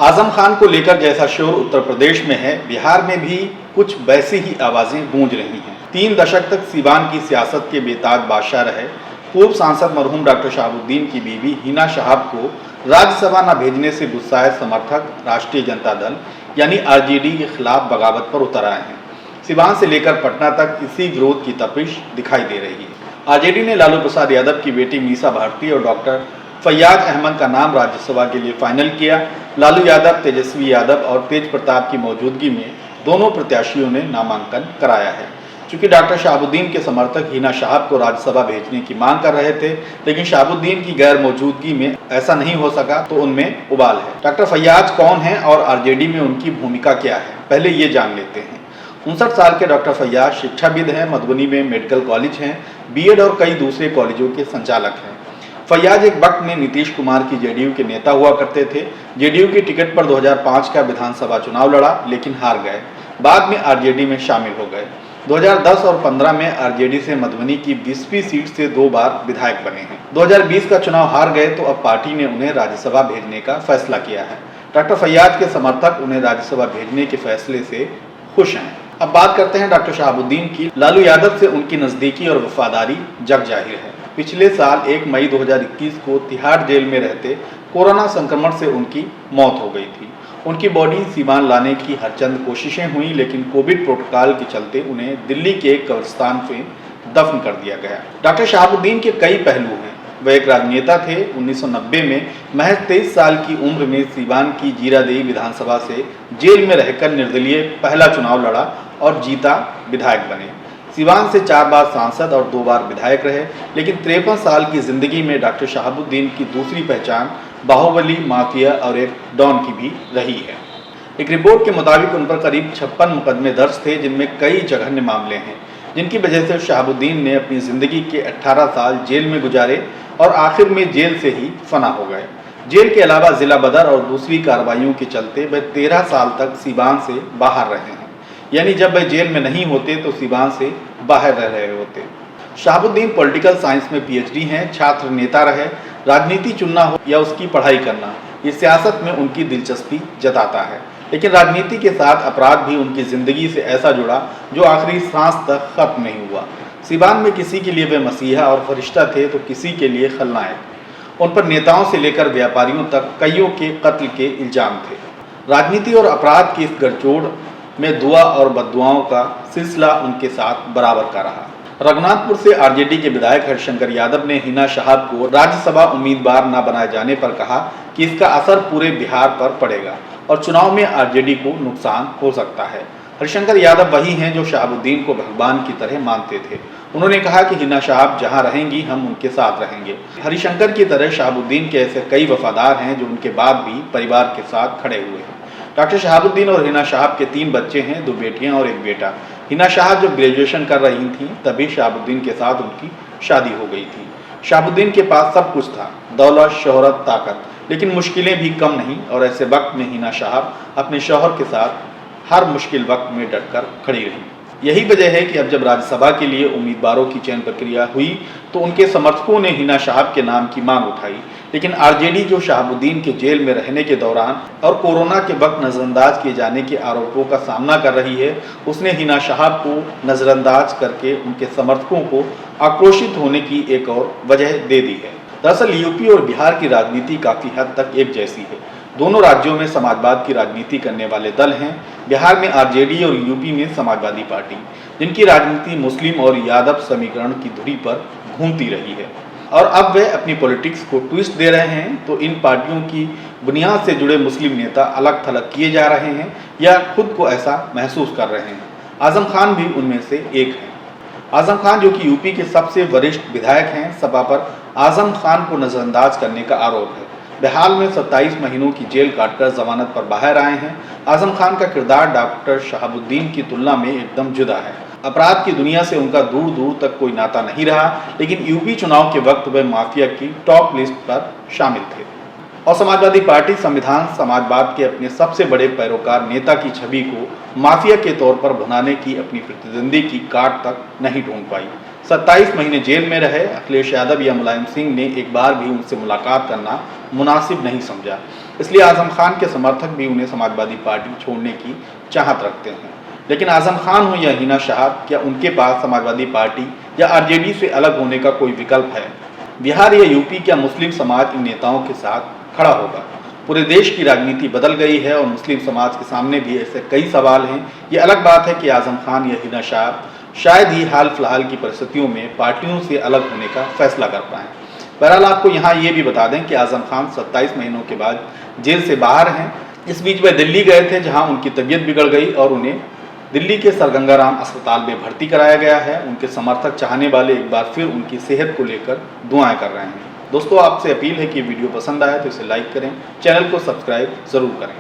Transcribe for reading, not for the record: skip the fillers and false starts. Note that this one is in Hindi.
आजम खान को लेकर जैसा शोर उत्तर प्रदेश में है, बिहार में भी कुछ वैसी ही आवाजें गूंज रही हैं। 3 दशक तक सीवान की सियासत के बेताज बादशाह रहे पूर्व सांसद मरहूम डॉक्टर शहाबुद्दीन की बीवी हिना शहाब को राज्यसभा न भेजने से गुस्साए समर्थक राष्ट्रीय जनता दल यानी आरजेडी के खिलाफ बगावत पर उतर आए हैं। सीवान से लेकर पटना तक इसी विरोध की तपिश दिखाई दे रही है। आरजेडी ने लालू प्रसाद यादव की बेटी मीसा भारती और डॉक्टर फैयाज अहमद का नाम राज्यसभा के लिए फाइनल किया। लालू यादव, तेजस्वी यादव और तेज प्रताप की मौजूदगी में दोनों प्रत्याशियों ने नामांकन कराया है। चूंकि डॉक्टर शहाबुद्दीन के समर्थक हिना शहाब को राज्यसभा भेजने की मांग कर रहे थे, लेकिन शहाबुद्दीन की गैर मौजूदगी में ऐसा नहीं हो सका, तो उनमें उबाल है। डॉक्टर फैयाज कौन है और आरजेडी में उनकी भूमिका क्या है, पहले ये जान लेते हैं। 59 साल के डॉक्टर फैयाज शिक्षाविद हैं, मधुबनी में मेडिकल कॉलेज हैं, बीएड और कई दूसरे कॉलेजों के संचालक हैं। फैयाज एक वक्त में नीतीश कुमार की जेडीयू के नेता हुआ करते थे। जेडीयू की टिकट पर 2005 का विधानसभा चुनाव लड़ा, लेकिन हार गए। बाद में आरजेडी में शामिल हो गए। 2010 और 15 में आरजेडी से मधुबनी की 20वीं सीट से 2 बार विधायक बने हैं। 2020 का चुनाव हार गए तो अब पार्टी ने उन्हें राज्यसभा भेजने का फैसला किया है। डॉक्टर फैयाज के समर्थक उन्हें राज्यसभा भेजने के फैसले से खुश हैं। अब बात करते हैं डॉक्टर शहाबुद्दीन की। लालू यादव से उनकी नजदीकी और वफादारी जग जाहिर है। पिछले साल 1 मई 2021 को तिहाड़ जेल में रहते कोरोना संक्रमण से उनकी मौत हो गई थी। उनकी बॉडी सीवान लाने की हरचंद कोशिशें हुई, लेकिन कोविड प्रोटोकॉल के चलते उन्हें दिल्ली के एक कब्रिस्तान में दफन कर दिया गया। डॉक्टर शहाबुद्दीन के कई पहलू हैं। वह एक राजनेता थे। 1990 में महज 23 साल की उम्र में सीवान की जीरादेई विधानसभा से जेल में रहकर निर्दलीय पहला चुनाव लड़ा और जीता, विधायक बने। सीवान से 4 बार सांसद और 2 बार विधायक रहे। लेकिन 53 साल की जिंदगी में डॉक्टर शहाबुद्दीन की दूसरी पहचान बाहुबली, माफिया और एक डॉन की भी रही है। एक रिपोर्ट के मुताबिक उन पर करीब 56 मुकदमे दर्ज थे, जिनमें कई जघन्य मामले हैं, जिनकी वजह से शहाबुद्दीन ने अपनी जिंदगी के 18 साल जेल में गुजारे और आखिर में जेल से ही फना हो गए। जेल के अलावा जिला बदर और दूसरी कार्रवाइयों के चलते वह 13 साल तक सीवान से बाहर रहे हैं। यानी जब वह जेल में नहीं होते तो सीवान से बाहर रह रहे होते। शहाबुद्दीन पॉलिटिकल साइंस में पीएचडी हैं, छात्र नेता रहे। राजनीति चुनना हो या उसकी पढ़ाई करना, ये सियासत में उनकी दिलचस्पी जताता है। लेकिन राजनीति के साथ अपराध भी उनकी जिंदगी से ऐसा जुड़ा जो आखिरी सांस तक खत्म नहीं हुआ। सीवान में किसी के लिए वे मसीहा और फरिश्ता थे तो किसी के लिए खलनायक। उन पर नेताओं से लेकर व्यापारियों तक कईयों के कत्ल के इल्जाम थे। राजनीति और अपराध की इस गठजोड़ में दुआ और बददुआओं का सिलसिला उनके साथ बराबर का रहा। रघुनाथपुर से आरजेडी के विधायक हरिशंकर यादव ने हिना शहाब को राज्यसभा उम्मीदवार न बनाए जाने पर कहा कि इसका असर पूरे बिहार पर पड़ेगा और चुनाव में आरजेडी को नुकसान हो सकता है। हरिशंकर यादव वही हैं जो शहाबुद्दीन को भगवान की तरह मानते थे। उन्होंने कहा कि हिना शहाब जहां रहेंगी, हम उनके साथ रहेंगे। हरिशंकर की तरह शहाबुद्दीन के ऐसे कई वफादार हैं जो उनके बाद भी परिवार के साथ खड़े हुए हैं। डॉक्टर शहाबुद्दीन और हिना शहाब के 3 बच्चे हैं, 2 बेटियां और 1 बेटा। हिना शहाब जब ग्रेजुएशन कर रही थीं, तभी शहाबुद्दीन के साथ उनकी शादी हो गई थी। शहाबुद्दीन के पास सब कुछ था, दौलत, शोहरत, ताकत, लेकिन मुश्किलें भी कम नहीं। और ऐसे वक्त में हिना शहाब अपने शौहर के साथ हर मुश्किल वक्त में डटकर खड़ी रही। यही वजह है कि अब जब राज्यसभा के लिए उम्मीदवारों की चयन प्रक्रिया हुई तो उनके समर्थकों ने हिना शहाब के नाम की मांग उठाई। लेकिन आरजेडी, जो शहाबुद्दीन के जेल में रहने के दौरान और कोरोना के वक्त नजरअंदाज किए जाने के आरोपों का सामना कर रही है, उसने हिना शहाब को नजरअंदाज करके उनके समर्थकों को आक्रोशित होने की एक और वजह दे दी है। दरअसल यूपी और बिहार की राजनीति काफी हद तक एक जैसी है। दोनों राज्यों में समाजवाद की राजनीति करने वाले दल हैं। बिहार में आरजेडी और यूपी में समाजवादी पार्टी, जिनकी राजनीति मुस्लिम और यादव समीकरण की धुरी पर घूमती रही है। और अब वे अपनी पॉलिटिक्स को ट्विस्ट दे रहे हैं तो इन पार्टियों की बुनियाद से जुड़े मुस्लिम नेता अलग थलग किए जा रहे हैं या खुद को ऐसा महसूस कर रहे हैं। आजम खान भी उनमें से एक है। आजम खान, जो कि यूपी के सबसे वरिष्ठ विधायक हैं, सपा पर आजम खान को नजरअंदाज करने का आरोप है। वे हाल में 27 महीनों की जेल काटकर जमानत पर बाहर आए हैं। आजम खान का किरदार डॉक्टर शहाबुद्दीन की तुलना में एकदम जुदा है। अपराध की दुनिया से उनका दूर दूर तक कोई नाता नहीं रहा, लेकिन यूपी चुनाव के वक्त वे माफिया की टॉप लिस्ट पर शामिल थे। और समाजवादी पार्टी संविधान समाजवाद के अपने सबसे बड़े पैरोकार नेता की छवि को माफिया के तौर पर भुनाने की अपनी प्रतिद्वंदी की काट तक नहीं ढूंढ पाई। 27 महीने जेल में रहे अखिलेश यादव या मुलायम सिंह ने एक बार भी उनसे मुलाकात करना मुनासिब नहीं समझा। इसलिए आजम खान के समर्थक भी उन्हें समाजवादी पार्टी छोड़ने की चाहत रखते हैं। लेकिन आजम खान हो या हिना शाह, क्या उनके पास समाजवादी पार्टी या आरजेडी से अलग होने का कोई विकल्प है? बिहार या यूपी, क्या मुस्लिम समाज इन नेताओं के साथ खड़ा होगा? पूरे देश की राजनीति बदल गई है और मुस्लिम समाज के सामने भी ऐसे कई सवाल हैं। ये अलग बात है कि आजम खान या हिना शाह शायद ही हाल फिलहाल की परिस्थितियों में पार्टियों से अलग होने का फैसला कर पाएं। बहरहाल आपको यहाँ ये भी बता दें कि आजम खान 27 महीनों के बाद जेल से बाहर हैं। इस बीच वे दिल्ली गए थे, जहाँ उनकी तबीयत बिगड़ गई और उन्हें दिल्ली के सर गंगा राम अस्पताल में भर्ती कराया गया है। उनके समर्थक चाहने वाले एक बार फिर उनकी सेहत को लेकर दुआएं कर रहे हैं। दोस्तों, आपसे अपील है कि वीडियो पसंद आए तो इसे लाइक करें, चैनल को सब्सक्राइब जरूर करें।